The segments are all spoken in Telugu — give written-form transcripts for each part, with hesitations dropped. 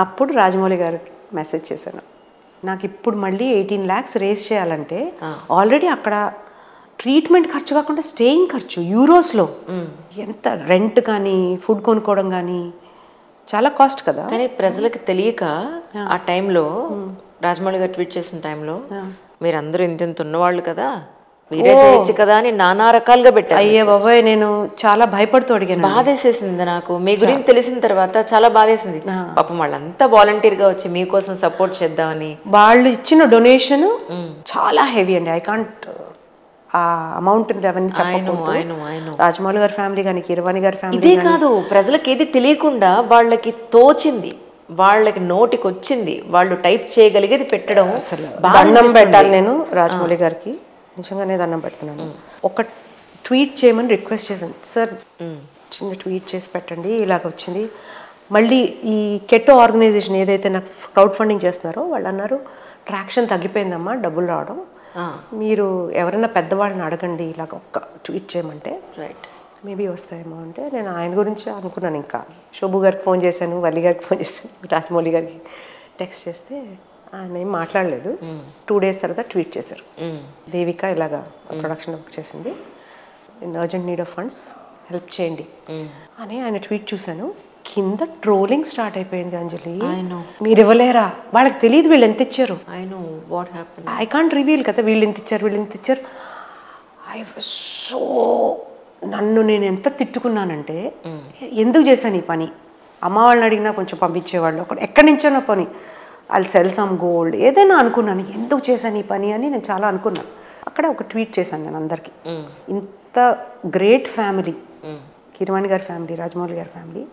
అప్పుడు రాజమౌళి గారికి మెసేజ్ చేశాను, నాకు ఇప్పుడు మళ్ళీ 18 lakhs రేస్ చేయాలంటే ఆల్రెడీ అక్కడ ట్రీట్మెంట్ ఖర్చు కాకుండా స్టేయింగ్ ఖర్చు యూరోస్లో, ఎంత రెంట్ కానీ ఫుడ్ కొనుక్కోవడం కానీ చాలా కాస్ట్ కదా. కానీ ప్రజలకు తెలియక ఆ టైంలో రాజమౌళి గారు ట్వీట్ చేసిన టైంలో మీరందరూ ఇంత ఉన్నవాళ్ళు కదా, మీరే చేయొచ్చు కదా అని నానా రకాలుగా పెట్టారు. అయ్యే బాబాయ్, నేను చాలా భయపడుతూ అడిగాను. బాధేసేసింది నాకు మీ గురించి తెలిసిన తర్వాత, చాలా బాధేసింది. పాపం వాళ్ళంతా వాలంటీర్గా వచ్చి మీకోసం సపోర్ట్ చేద్దామని. వాళ్ళు ఇచ్చిన డొనేషన్ చాలా హెవీ అండి. ఐ కాంట్ ఆ అమౌంట్ అవన్నీ చెప్పకూడదు. రాజమౌళి గారి ఫ్యామిలీ కానీ కీరవాణి గారి ఫ్యామిలీ ఇదే కాదు, ప్రజలకు ఏది తెలియకుండా వాళ్ళకి తోచింది, వాళ్ళకి నోటికి వచ్చింది, వాళ్ళు టైప్ చేయగలిగేది పెట్టడం. అసలు దండం పెట్టాలి నేను రాజమౌళి గారికి, నిజంగానే దండం పెడుతున్నాను. ఒక ట్వీట్ చేయమని రిక్వెస్ట్ చేశాను, సార్ చిన్న ట్వీట్ చేసి పెట్టండి ఇలాగ వచ్చింది. మళ్ళీ ఈ కెటో ఆర్గనైజేషన్ ఏదైతే నాకు క్రౌడ్ ఫండింగ్ చేస్తున్నారో వాళ్ళు అన్నారు, ట్రాక్షన్ తగ్గిపోయిందమ్మా, డబ్బులు రావడం, మీరు ఎవరైనా పెద్దవాళ్ళని అడగండి ఇలాగ ఒక్క ట్వీట్ చేయమంటే రైట్ మేబీ వస్తాయేమో అంటే నేను ఆయన గురించి అనుకున్నాను. ఇంకా శోభు గారికి ఫోన్ చేశాను, వల్లి గారికి ఫోన్ చేశాను, రాజమౌళి గారికి టెక్స్ట్ చేస్తే ఆయన ఏం మాట్లాడలేదు. 2 days తర్వాత ట్వీట్ చేశారు, దేవిక ఇలాగా ప్రొడక్షన్ వర్క్ చేసింది, in urgent need of funds, help చేయండి అని ఆయన ట్వీట్ చూశాను. కింద ట్రోలింగ్ స్టార్ట్ అయిపోయింది. అంజలి, మీరు ఇవ్వలేరా, వాళ్ళకి తెలియదు వీళ్ళు ఎంత ఇచ్చారు. ఐ కాంట్ రివీల్ కదా, వీళ్ళు ఎంత ఇచ్చారు, వీళ్ళు ఎంత ఇచ్చారు. ఐ వాజ్ సో, నన్ను నేను ఎంత తిట్టుకున్నానంటే, ఎందుకు చేశాను ఈ పని, అమ్మ వాళ్ళని అడిగినా కొంచెం పంపించేవాళ్ళు, ఒకటి ఎక్కడి నుంచోనో పని, ఐల్ సెల్ సమ్ గోల్డ్, ఏదైనా అనుకున్నాను, ఎందుకు చేశాను ఈ పని అని నేను చాలా అనుకున్నాను. అక్కడ ఒక ట్వీట్ చేశాను నేను అందరికీ, ఇంత గ్రేట్ ఫ్యామిలీ, కీరవాణి గారి ఫ్యామిలీ, రాజమౌళి గారి ఫ్యామిలీ,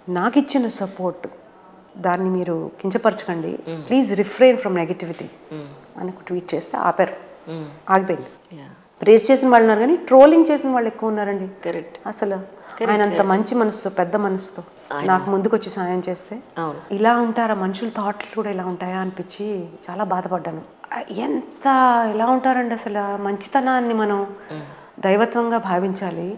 నాకు ఇచ్చిన సపోర్ట్ దాన్ని మీరు కించపరచకండి, ప్లీజ్ రిఫ్రెయిన్ ఫ్రమ్ నెగటివిటీ అని ఒక ట్వీట్ చేస్తే ఆపారు, ఆగిపోయింది. ప్రేజ్ చేసిన వాళ్ళు ఉన్నారు కానీ ట్రోలింగ్ చేసిన వాళ్ళు ఎక్కువ ఉన్నారండి. కరెక్ట్. అసలు ఆయన అంత మంచి మనసుతో, పెద్ద మనసుతో నాకు ముందుకు వచ్చి సాయం చేస్తే, ఇలా ఉంటారా మనుషుల థాట్లు కూడా ఇలా ఉంటాయా అనిపించి చాలా బాధపడ్డాను. ఎంత ఇలా ఉంటారండి, అసలు మంచితనాన్ని మనం దైవత్వంగా భావించాలి,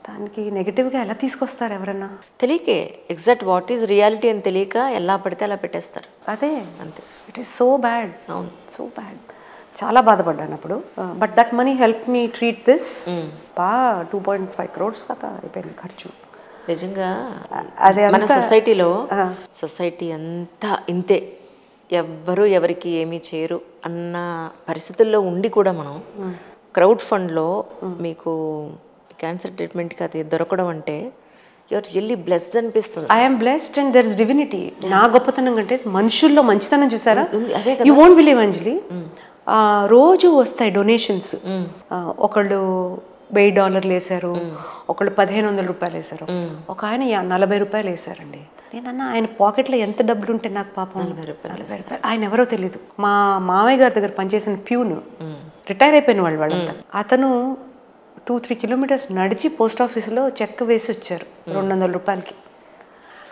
దానికి నెగిటివ్గా ఎలా తీసుకొస్తారు ఎవరన్నా, తెలియకే ఎగ్జాక్ట్ వాట్ ఈజ్ రియాలిటీ అని తెలియక ఎలా పడితే అలా పెట్టేస్తారు. అదే అంతే, ఇట్ ఈస్ సో బ్యాడ్. అవును, సో బ్యాడ్, చాలా బాధపడ్డాను అప్పుడు. But that money help me treat this. 2.5 crores దాకా అయిపోయింది ఖర్చు. నిజంగా అదే మన సొసైటీలో, సొసైటీ అంతా ఇంతే, ఎవ్వరు ఎవరికి ఏమీ చేయరు అన్న పరిస్థితుల్లో ఉండి కూడా మనం క్రౌడ్ ఫండ్లో మీకు క్యాన్సర్ ట్రీట్మెంట్కి అది దొరకడం అంటే యూఆర్ రియల్లీ బ్లెస్డ్ అనిపిస్తుంది. I'm blessed and there is divinity. నా గొప్పతనం అంటే మనుషుల్లో మంచితనం చూసారా. యూ వోంట్ బిలీవ్ అంజలి, రోజు వస్తాయి డొనేషన్స్. ఒకళ్ళు $1000 వేశారు, ఒకళ్ళు $1500 వేశారు, ఒక ఆయన $40 వేశారండి. నేనన్నా ఆయన పాకెట్లో ఎంత డబ్బులు ఉంటే నాకు పాపం 40 రూపాయలు. ఆయన ఎవరో తెలియదు, మా మామయ్య గారి దగ్గర పనిచేసిన ప్యూన్, రిటైర్ అయిపోయిన వాళ్ళంతా. అతను 2-3 kilometers నడిచి పోస్ట్ ఆఫీసులో చెక్ వేసి వచ్చారు $200.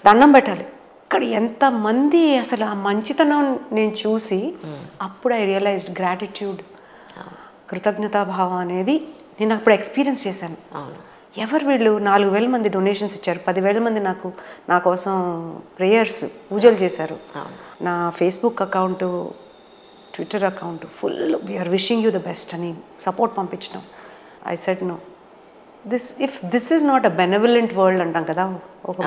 దండం పెట్టాలి. ఇక్కడ ఎంతమంది, అసలు ఆ మంచితనం నేను చూసి అప్పుడు ఐ రియలైజ్డ్ గ్రాటిట్యూడ్, కృతజ్ఞతాభావం అనేది నేను అప్పుడు ఎక్స్పీరియన్స్ చేశాను. ఎవరు వీళ్ళు, 4000 మంది డొనేషన్స్ ఇచ్చారు, 10,000 మంది నా కోసం ప్రేయర్స్, పూజలు చేశారు. నా Facebook account, Twitter account full we are wishing you the best అని సపోర్ట్ పంపించడం. I said no. If this is not a benevolent world అంటాం కదా, ఒక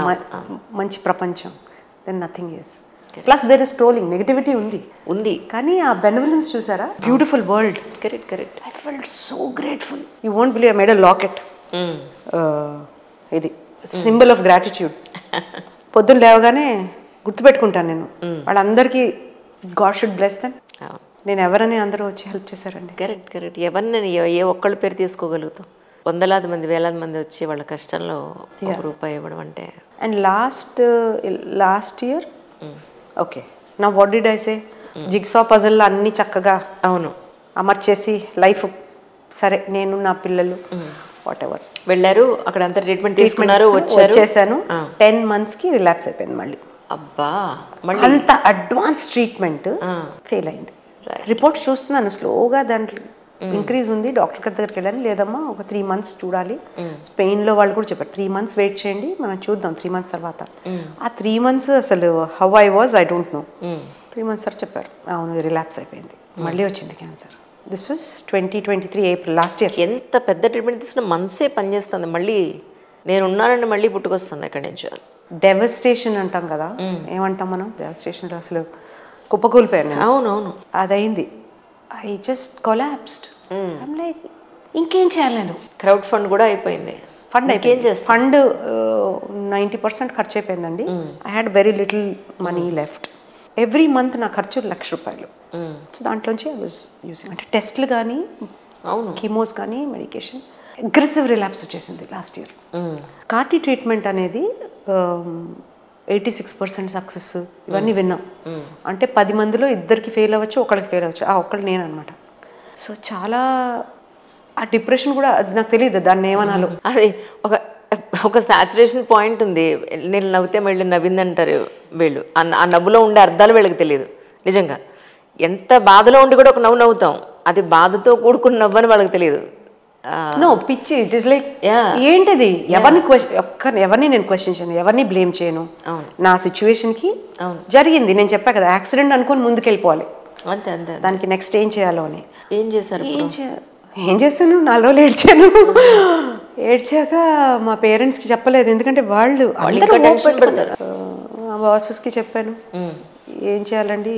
మంచి ప్రపంచం, then nothing is. Plus there is trolling, negativity ఉంది, కానీ ఆ benevolence చూసారా, beautiful world. Correct. I felt so grateful. You won't believe I made a locket. ఇది సింబల్ ఆఫ్ గ్రాటిట్యూడ్. పొద్దున్న లేవగానే గుర్తుపెట్టుకుంటాను నేను, వాళ్ళందరికీ గాడ్ షుడ్ బ్లెస్ దెమ్. నేను ఎవరని అందరూ వచ్చి హెల్ప్ చేశారండి. కరెక్ట్. ఎవరిని ఏ ఒక్కళ్ళ పేరు తీసుకోగలుగుతాం, వందలాది మంది, వేలాది మంది వచ్చి వాళ్ళ కష్టంలో ₹1 ఇవ్వడం అంటే. అండ్ లాస్ట్ ఇయర్ ఓకే, నా what did I say, jigsaw puzzle అన్ని చక్కగా అమర్చేసి లైఫ్, సరే నేను నా పిల్లలు వాట్ ఎవర్ వెళ్ళారు, అక్కడ అంతా ట్రీట్మెంట్ తీసుకున్నారు, వచ్చేసాను. 10 monthsకి రిలాప్స్ అయిపోయింది మళ్ళీ. అబ్బా, అంత అడ్వాన్స్ ట్రీట్మెంట్ ఫెయిల్ అయింది. రిపోర్ట్స్ చూస్తున్నాను స్లోగా, దాంట్లో ఇంక్రీజ్ ఉంది, డాక్టర్ గారి దగ్గరికి వెళ్ళాను. లేదమ్మా ఒక 3 months చూడాలి. స్పెయిన్లో వాళ్ళు కూడా చెప్పారు 3 months వెయిట్ చేయండి, మనం చూద్దాం 3 months తర్వాత. ఆ 3 months అసలు how I was I don't no. 3 months తర్వాత చెప్పారు అవును రిలాప్స్ అయిపోయింది, మళ్ళీ వచ్చింది cancer. This was 2023 April last year. ఎంత పెద్ద ట్రీట్మెంట్ తీసుకున్న మనసే పనిచేస్తుంది, మళ్ళీ నేను ఉన్నానని మళ్ళీ పుట్టుకొస్తుంది ఎక్కడి నుంచి. డెవస్టేషన్ అంటాం కదా, ఏమంటాం మనం డెవస్టేషన్లో అసలు కుప్పకూలిపోయాను. అవునవును, అదైంది. I just collapsed. I'm like ఇంకేం చేయాలి నేను. క్రౌడ్ ఫండ్ కూడా అయిపోయింది. ఫండ్ అయిపోయింది. ఫండ్ 90% ఖర్చు అయిపోయిందండి. I had very little money left. Every month నా ఖర్చు ₹1,00,000. సో దాంట్లోంచి ఐ వాజ్ యూజింగ్ అంటే టెస్ట్లు కానీ, అవును, కీమోస్ కానీ, మెడికేషన్. అగ్రెసివ్ రిలాప్స్ వచ్చేసింది లాస్ట్ ఇయర్. కార్టీ ట్రీట్మెంట్ అనేది 86% సక్సెస్ ఇవన్నీ విన్నాం. అంటే 10 మందిలో 2కి ఫెయిల్ అవ్వచ్చు, ఒకళ్ళకి ఫెయిల్ అవ్వచ్చు. ఆ ఒక్కళ్ళు నేను అనమాట. సో చాలా ఆ డిప్రెషన్ కూడా అది నాకు తెలియదు దాన్ని ఏమనాలో. అది ఒక సాచురేషన్ పాయింట్ ఉంది. నేను నవ్వితే మళ్ళీ నవ్విందంటారు వీళ్ళు. ఆ నవ్వులో ఉండే అర్థాలు వీళ్ళకి తెలియదు. నిజంగా ఎంత బాధలో ఉండి కూడా ఒక నవ్వు నవ్వుతాం, అది బాధతో కూడుకున్న నవ్వు అని వాళ్ళకి తెలియదు. నో పిచ్చి. ఇట్ ఈస్ లైక్ ఏంటిది, ఎవరిని నేను క్వశ్చన్ చేయను, ఎవరిని బ్లేమ్ చేయను. నా సిచ్యువేషన్కి జరిగింది. నేను చెప్పా కదా యాక్సిడెంట్ అనుకుని ముందుకెళ్ళిపోవాలి, అంతే అంతే. దానికి నెక్స్ట్ ఏం చేయాలో అని. ఏం చేశారు? ఏం చేస్తాను, 4 రోజులు ఏడ్చాను. ఏడ్చాక మా పేరెంట్స్కి చెప్పలేదు, ఎందుకంటే వాళ్ళు మా బాసెస్కి చెప్పాను ఏం చేయాలండి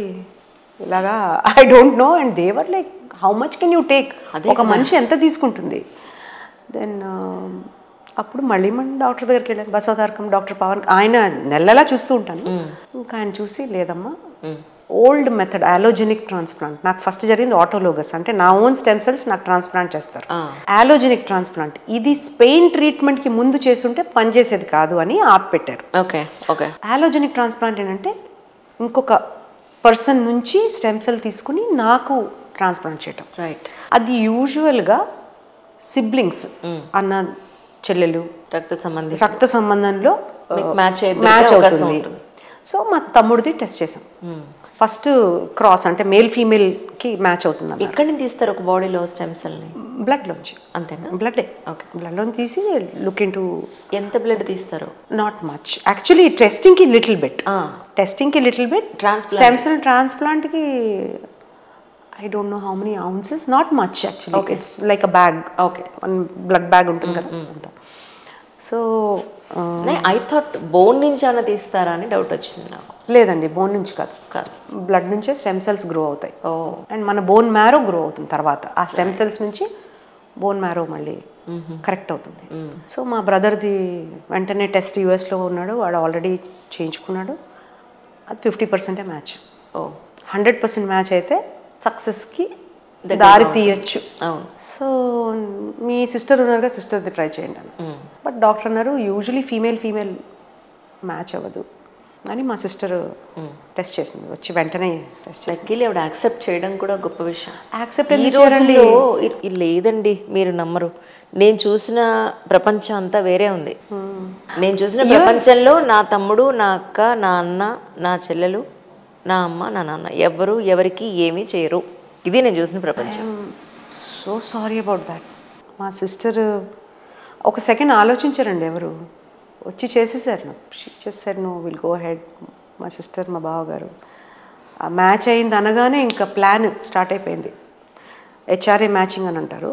ఇలాగా, I don't know. And they were like how much can you take, ఒక మనిషి ఎంత తీసుకుంటుంది. దెన్ అప్పుడు మళ్ళీ డాక్టర్ దగ్గరికి వెళ్ళాను, బసవతారకం డాక్టర్ పవన్. ఆయన నెలలా చూస్తూ ఉంటాను. ఇంకా ఆయన చూసి లేదమ్మా ఓల్డ్ మెథడ్ ఆలోజెనిక్ ట్రాన్స్ప్లాంట్. నాకు ఫస్ట్ జరిగింది ఆటోలోగస్, అంటే నా ఓన్ స్టెమ్ సెల్స్ నాకు ట్రాన్స్ప్లాంట్ చేస్తారు. ఆలోజెనిక్ ట్రాన్స్ప్లాంట్ ఇది స్పెయిన్ ట్రీట్మెంట్కి ముందు చేస్తుంటే పనిచేసేది కాదు అని ఆపిపెట్టారు. Okay okay. ఆలోజెనిక్ ట్రాన్స్ప్లాంట్ ఏంటంటే ఇంకొక పర్సన్ నుంచి స్టెమ్ సెల్ తీసుకుని నాకు ట్రాన్స్ప్లాంట్ చేయటం. రైట్. అది యూజువల్గా సిబ్లింగ్స్, అన్న చెల్లెలు, రక్త సంబంధంలో మ్యాచ్ అవుతుంది. సో మా తమ్ముడిది టెస్ట్ చేసాం. ఫస్ట్ క్రాస్ అంటే మేల్ ఫీమేల్కి మ్యాచ్ అవుతుంది. ఎక్కడి నుంచి తీస్తారు ఒక బాడీలో స్టెమ్ సెల్ని? బ్లడ్లోంచి. అంతేనా? బ్లడ్. ఓకే. బ్లడ్లోంచి తీసి లుక్ ఇన్ టు. ఎంత బ్లడ్ తీస్తారు? Not much actually. టెస్టింగ్కి లిటిల్ బిట్, స్టెమ్ సెల్ ట్రాన్స్ప్లాంట్కి I don't know how many ounces, not much actually. Okay. It's like a bag. Okay. One blood bag ఉంటుంది కదా. సో ఐ థాట్ బోన్ నుంచి అన్న తీస్తారా అని డౌట్ వచ్చింది నాకు. లేదండి, బోన్ నుంచి కాదు, బ్లడ్ నుంచే స్టెమ్ సెల్స్ గ్రో అవుతాయి. అండ్ మన బోన్ మ్యారో గ్రో అవుతుంది తర్వాత. ఆ స్టెమ్ సెల్స్ నుంచి బోన్ మ్యారో మళ్ళీ కరెక్ట్ అవుతుంది. సో మా బ్రదర్ది వెంటనే టెస్ట్ యూఎస్లో ఉన్నాడు, వాడు ఆల్రెడీ చేయించుకున్నాడు. అది 50% మ్యాచ్. 100% మ్యాచ్ అయితే సక్సెస్కి దారి తీయచ్చు. సో మీ సిస్టర్ ఉన్నారుగా, సిస్టర్ది ట్రై చేయండి అని. బట్ డాక్టర్ అన్నారు యూజువలీ ఫీమేల్ మ్యాచ్ అవ్వదు అని. మా సిస్టర్ టెస్ట్ చేసింది, వచ్చి వెంటనే టెస్ట్ చేసి ఆవిడ యాక్సెప్ట్ చేయడం కూడా గొప్ప విషయం. యాక్సెప్ట్ లేదండి, మీరు నమ్మరు, నేను చూసిన ప్రపంచం అంతా వేరే ఉంది. నేను చూసిన ప్రపంచంలో నా తమ్ముడు, నా అక్క, నా అన్న, నా చెల్లెలు, నా అమ్మ, నా నాన్న ఎవరు ఎవరికి ఏమీ చేయరు. ఇది నేను చూసిన ప్రపంచం. So sorry about that. మా సిస్టర్ ఒక సెకండ్ ఆలోచించారండి, ఎవరు వచ్చి చేసేసారు. No we'll go ahead. మా సిస్టర్, మా బావగారు. ఆ మ్యాచ్ అయింది అనగానే ఇంకా ప్లాన్ స్టార్ట్ అయిపోయింది. HRA మ్యాచింగ్ అని అంటారు.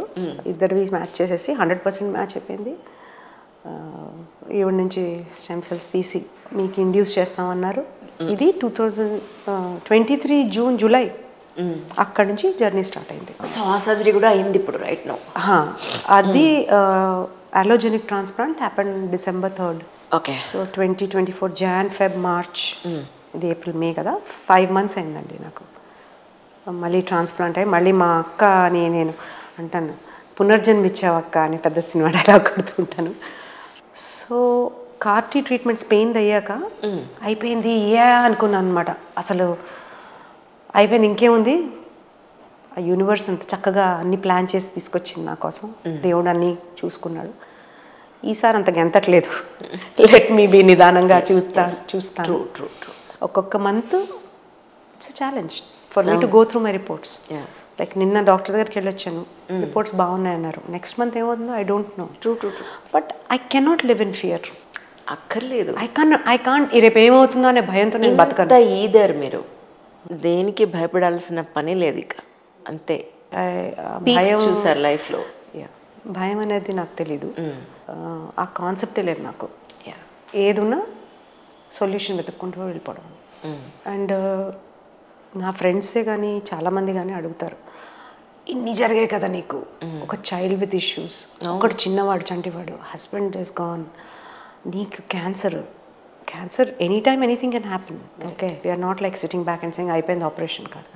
ఇద్దరివి మ్యాచ్ చేసేసి 100% మ్యాచ్ అయిపోయింది. ఈవిడ నుంచి స్టెమ్ సెల్స్ తీసి మీకు ఇండ్యూస్ చేస్తామన్నారు. ఇది 2023 జూన్ జూలై అక్కడ నుంచి జర్నీ స్టార్ట్ అయింది. సో ఆ సర్జరీ కూడా అయింది ఇప్పుడు రైట్ నౌ. అది allogeneic transplant happen December 3rd. Okay. So 2024 Jan, Feb, March, ఇది April, May కదా, 5 months అయిందండి నాకు. మళ్ళీ ట్రాన్స్ప్లాంట్ అయ్యి మళ్ళీ మా అక్క అని నేను అంటాను, పునర్జన్మిచ్చావు అక్క అని పెద్ద సినిమా డైలాగ్ కొడుతుంటాను. సో కార్టీ ట్రీట్మెంట్స్ పెయిన్ అయ్యాక అయిపోయింది అనుకున్నాను అనమాట. అసలు అయిపోయింది, ఇంకేముంది, ఆ యూనివర్స్ అంత చక్కగా అన్ని ప్లాన్ చేసి తీసుకొచ్చింది నా కోసం. దేవుడు అన్నీ చూసుకున్నాడు. ఈసారి అంత గెంతట్లేదు. లెట్ మీ బీ, నిదానంగా చూస్తాను. ఒక్కొక్క month it's challenge for me to go through my reports. Like నిన్న డాక్టర్ దగ్గరికి వెళ్ళొచ్చాను, రిపోర్ట్స్ బాగున్నాయన్నారు. నెక్స్ట్ మంత్ ఏమవుతుందో I don't no. True but I cannot live in fear. అక్కర్లేదు. ఐ కాంట్ రేపు ఏమవుతుందో అనే భయంతో నేను బతకను. ఈదర్ మీరు దేనికి భయపడాల్సిన పని లేదు ఇక, అంతే. భయం చూసారు లైఫ్లో. భయం అనేది నాకు తెలీదు, ఆ కాన్సెప్టే లేదు నాకు. ఏదున్నా సొల్యూషన్ వెతుక్కుంటూ వెళ్ళిపోవడం. అండ్ నా ఫ్రెండ్సే కానీ చాలామంది కానీ అడుగుతారు, ఇన్ని జరిగాయి కదా నీకు, ఒక చైల్డ్ విత్ ఇష్యూస్, ఒకటి చిన్నవాడు చంటివాడు, హస్బెండ్ ఇస్ గాన్, నీకు cancer any time anything can happen. Okay, we are not like sitting back and saying అయిపోయింది ఆపరేషన్ కాదు.